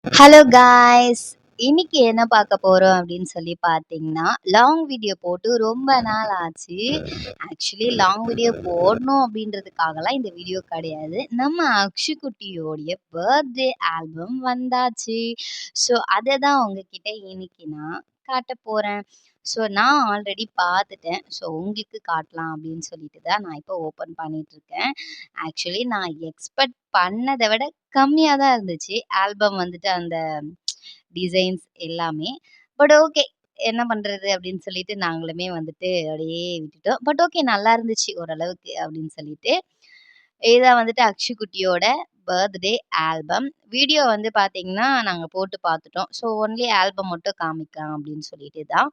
Hello guys! இன்னைக்கு என்ன பார்க்க போறோம் அப்படின்னு சொல்லி பார்த்தீங்கன்னா, லாங் வீடியோ போட்டு ரொம்ப நாள் ஆச்சு. ஆக்சுவலி லாங் வீடியோ போடணும் அப்படின்றதுக்காகலாம் இந்த வீடியோ கிடையாது. நம்ம அக்ஷு குட்டியோடைய பர்த்டே ஆல்பம் வந்தாச்சு. ஸோ அத தான் உங்ககிட்ட இன்னைக்கு நான் காட்டப் போறேன். ஸோ நான் ஆல்ரெடி பார்த்துட்டேன். ஸோ உங்களுக்கு காட்டலாம் அப்படின்னு சொல்லிட்டு தான் நான் இப்போ ஓப்பன் பண்ணிட்டுருக்கேன். ஆக்சுவலி நான் எக்ஸ்பெக்ட் பண்ணத விட கம்மியா தான் இருந்துச்சு. ஆல்பம் வந்துட்டு அந்த டிசைன்ஸ் எல்லாமே. But okay. என்ன பண்றது அப்படின்னு சொல்லிட்டு நாங்களுமே வந்துட்டு அப்படியே விட்டுட்டோம். பட் ஓகே நல்லா இருந்துச்சு ஓரளவுக்கு அப்படின்னு சொல்லிட்டு. இதான் வந்துட்டு அக்ஷு குட்டியோட பர்த்டே ஆல்பம். வீடியோ வந்து பார்த்தீங்கன்னா, நாங்க போட்டு பார்த்துட்டோம். ஸோ ஒன்லி ஆல்பம் மட்டும் காமிக்கலாம் அப்படின்னு சொல்லிட்டு தான்.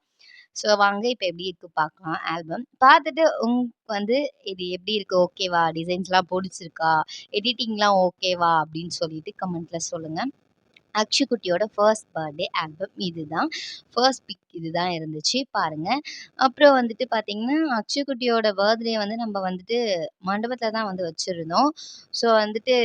ஸோ வாங்க இப்ப எப்படி இருக்கு பார்க்கலாம் ஆல்பம். பார்த்துட்டு வந்து இது எப்படி இருக்கு? ஓகேவா? டிசைன்ஸ்லாம் புடிச்சிருக்கா? எடிட்டிங்லாம் ஓகேவா? அப்படின்னு சொல்லிட்டு கமெண்ட்ல சொல்லுங்க. அக்ஷு குட்டியோட ஃபர்ஸ்ட் பர்த்டே ஆல்பம் இதுதான். ஃபர்ஸ்ட் பிக் இதுதான் இருந்துச்சு பாருங்க. அப்புறம் வந்துட்டு பார்த்தீங்கன்னா, அக்ஷு குட்டியோட பர்த்டே வந்து நம்ம வந்துட்டு மண்டபத்தில தான் வந்து வச்சிருந்தோம். ஸோ வந்துட்டு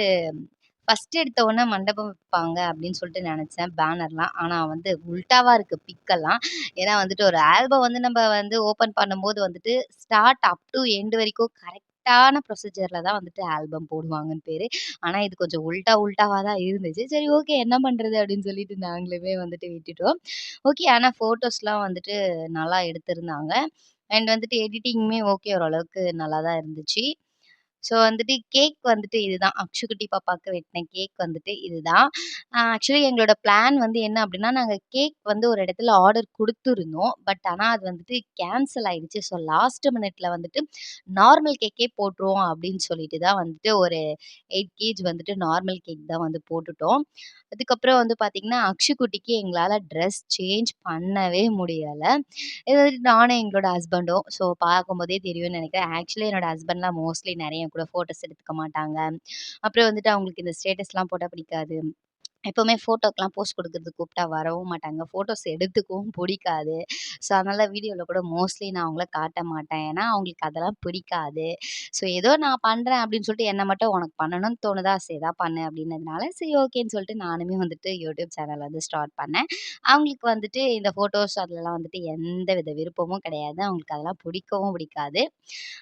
ஃபர்ஸ்ட் எடுத்த உடனே மண்டபம் வைப்பாங்க அப்படின்னு சொல்லிட்டு நெனச்சேன் பேனர்லாம். ஆனா வந்து உல்டாவா இருக்கு பிக்கெல்லாம். ஏன்னா வந்துட்டு ஒரு ஆல்பம் வந்து நம்ம வந்து ஓப்பன் பண்ணும்போது வந்துட்டு ஸ்டார்ட் அப் டூ எண்ட் வரைக்கும் கரெக்ட்டான ப்ரொசீஜர்ல தான் வந்துட்டு ஆல்பம் போடுவாங்கன்னு பேரு. ஆனா இது கொஞ்சம் உல்டாவா தான் இருந்துச்சு. சரி ஓகே என்ன பண்றது அப்படின்னு சொல்லிட்டு நாங்களுமே வந்துட்டு விட்டுட்டோம். ஓகே ஆனா ஃபோட்டோஸ்லாம் வந்துட்டு நல்லா எடுத்திருந்தாங்க. அண்ட் வந்துட்டு எடிட்டிங்குமே ஓகே ஓரளவுக்கு நல்லா தான் இருந்துச்சு. ஸோ வந்துட்டு கேக் வந்துட்டு இதுதான். அக்ஷுகுட்டி பாப்பாக்கு வெட்டின கேக் வந்துட்டு இதுதான். ஆக்சுவலி எங்களோட பிளான் வந்து என்ன அப்டின்னா, நாங்க கேக் வந்து ஒரு இடத்துல ஆர்டர் குடுத்துருந்தோம். பட் ஆனா அது வந்துட்டு கேன்சல் ஆயிடுச்சு. ஸோ லாஸ்ட் மினிட்ல வந்துட்டு நார்மல் கேக்கே போட்டுருவோம் அப்டின்னு சொல்லிட்டு தான் வந்துட்டு ஒரு 8 வந்துட்டு நார்மல் கேக் தான் வந்து போட்டுட்டோம். அதுக்கப்புறம் வந்து பார்த்தீங்கன்னா, அக்ஷுகுட்டிக்கு எங்களால ட்ரெஸ் சேஞ்ச் பண்ணவே முடியல. இது வந்துட்டு நானும் எங்களோட ஹஸ்பண்டும் ஸோ பார்க்கும்போதே தெரியும்னு நெனைக்கிறேன். ஆக்சுவலி என்னோட ஹஸ்பண்ட்லாம் மோஸ்ட்லி நெறைய என் கூட ஃபோட்டோஸ் எடுத்துக்க மாட்டாங்க. அப்புறம் வந்துட்டு அவங்களுக்கு இந்த ஸ்டேட்டஸ்லாம் போட்டா பிடிக்காது. எப்பவுமே ஃபோட்டோக்கெல்லாம் போஸ்ட் குடுக்கறதுக்கு கூப்பிட்டா வரவும் மாட்டாங்க. ஃபோட்டோஸ் எடுத்துக்கவும் புடிக்காது. ஸோ, அதனால வீடியோல கூட மோஸ்ட்லி நான் அவங்கள காட்ட மாட்டேன். ஏன்னா, அவங்களுக்கு அதெல்லாம் பிடிக்காது. ஸோ, ஏதோ நான் பண்றேன் அப்படின்னு சொல்லிட்டு என்ன மட்டும் உனக்கு பண்ணணும்னு தோணுதா? சரி ஏதா பண்ணு அப்படின்னதுனால, சரி ஓகேன்னு சொல்லிட்டு நானுமே வந்துட்டு யூடியூப் சேனல் வந்து ஸ்டார்ட் பண்ணேன். அவங்களுக்கு வந்துட்டு இந்த ஃபோட்டோஸ் அதுலலாம் வந்துட்டு எந்த வித விருப்பமும் கிடையாது. அவங்களுக்கு அதெல்லாம் பிடிக்கவும் பிடிக்காது.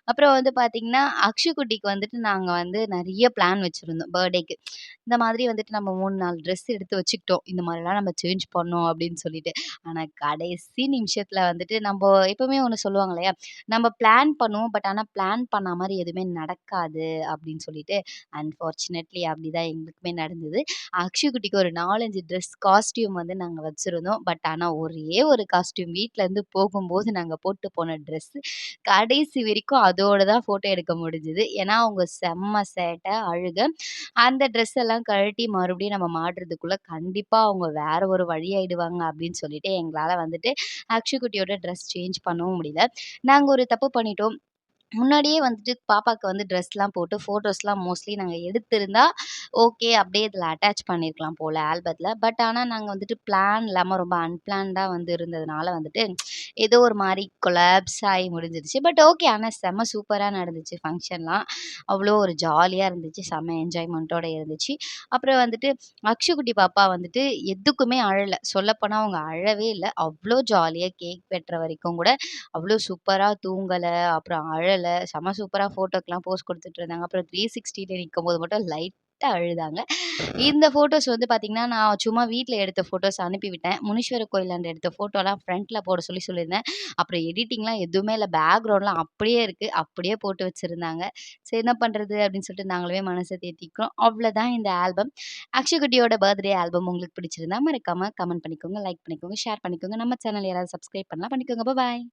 அப்புறம் வந்து பார்த்தீங்கன்னா, அக்ஷு குட்டிக்கு வந்துட்டு நாங்க வந்து நெறைய பிளான் வச்சிருந்தோம் பர்த்டேக்கு. இந்த மாதிரி வந்துட்டு நம்ம 3, 4 ட்ரெஸ் எடுத்து வச்சுக்கிட்டோம். இந்த மாரிலாம் நம்ம சேஞ்ச் பண்ணோம் அப்படின்னு சொல்லிட்டு. ஆனா கடைசி நிமிஷத்துல வந்துட்டு நம்ப எப்பவுமே ஒண்ணு சொல்லுவாங்க இல்லையா? நம்ம பிளான் பண்ணுவோம். பட் ஆனா பிளான் பண்ண மாரி எதுவுமே நடக்காது அப்படின்னு சொல்லிட்டு, அன்பார்ச்சுனேட்லி அப்படிதான் எங்களுக்குமே நடந்தது. அக்ஷு குட்டிக்கு ஒரு 4, 5 ட்ரெஸ் காஸ்டியூம் வந்து நாங்க வச்சிருந்தோம். பட் ஆனா ஒரே ஒரு காஸ்டியூம் வீட்லருந்து போகும்போது நாங்க போட்டு போன ட்ரெஸ் கடைசி வரைக்கும் அதோட தான் ஃபோட்டோ எடுக்க முடிஞ்சது. ஏன்னா, அவங்க செம்ம சேட்ட, அழுக. அந்த ட்ரெஸ் எல்லாம் கழட்டி மறுபடியும் நம்ம மாட்றதுக்குள்ள கண்டிப்பா அவங்க வேற ஒரு வழி ஆயிடுவாங்க அப்படின்னு சொல்லிட்டு எங்களால வந்துட்டு அக்ஷு குட்டியோட ட்ரெஸ் சேஞ்ச் பண்ணவும் முடியல. நாங்க ஒரு தப்பு பண்ணிட்டோம். முன்னாடியே வந்துட்டு பாப்பாக்கு வந்து ட்ரெஸ்லாம் போட்டு ஃபோட்டோஸ்லாம் மோஸ்ட்லி நாங்க எடுத்திருந்தா, ஓகே அப்படியே இதில அட்டாச் பண்ணியிருக்கலாம் போல ஆல்பத்தில. பட் ஆனா நாங்க வந்துட்டு பிளான் இல்லாம ரொம்ப அன்பிளான்டா வந்து இருந்ததுனால வந்துட்டு, ஏதோ ஒரு மாரி கொலாப்ஸ் ஆயி முடிஞ்சிருச்சு. பட் ஓகே ஆனா செம்ம சூப்பரா நடந்துச்சு ஃபங்ஷன்லாம். அவ்வளோ ஒரு ஜாலியா இருந்துச்சு. செம்ம என்ஜாய்மென்ட்டோட இருந்துச்சு. அப்புறம் வந்துட்டு அக்ஷுகுட்டி பாப்பா வந்துட்டு எதுக்குமே அழல. சொல்லப்போனா அவங்க அழவே இல்ல. அவ்ளோ ஜாலியா கேக் வெட்டுற வரைக்கும் கூட அவ்ளோ சூப்பரா தூங்கல, அப்புறம் அழல, செம்ம சூப்பரா ஃபோட்டோக்குலாம் போஸ் குடுத்துட்டு இருந்தாங்க. அப்புறம் 360ல நிக்கும்போது மட்டும் லைட்டா அழுதாங்க. இந்த ஃபோட்டோஸ் வந்து பார்த்தீங்கன்னா, நான் சும்மா வீட்ல எடுத்த ஃபோட்டோஸ் அனுப்பிவிட்டேன். முனீஸ்வரர் கோயிலாண்ட எடுத்த ஃபோட்டோலாம் ஃப்ரண்ட்ல போட சொல்லி சொல்லியிருந்தேன். அப்புறம் எடிட்டிங்லாம் எதுவுமே இல்ல. பேக்கிரவுண்ட்லாம் அப்படியே இருக்கு. அப்படியே போட்டு வச்சிருந்தாங்க. சரி என்ன பண்றது அப்படின்னு சொல்லிட்டு நாங்களுமே மனச தேத்திக்கிறோம். அவ்வளோதான் இந்த ஆல்பம். அக்ஷய்குட்டியோட பர்த்டே ஆல்பம் உங்களுக்கு பிடிச்சிருந்தா மறக்காம கமெண்ட் பண்ணிக்கோங்க, லைக் பண்ணிக்கோங்க, ஷேர் பண்ணிக்கோங்க. நம்ம சேனல் யாராவது சப்ஸ்கிரைப் பண்ணலாம் பண்ணிக்கோங்க. பாய்.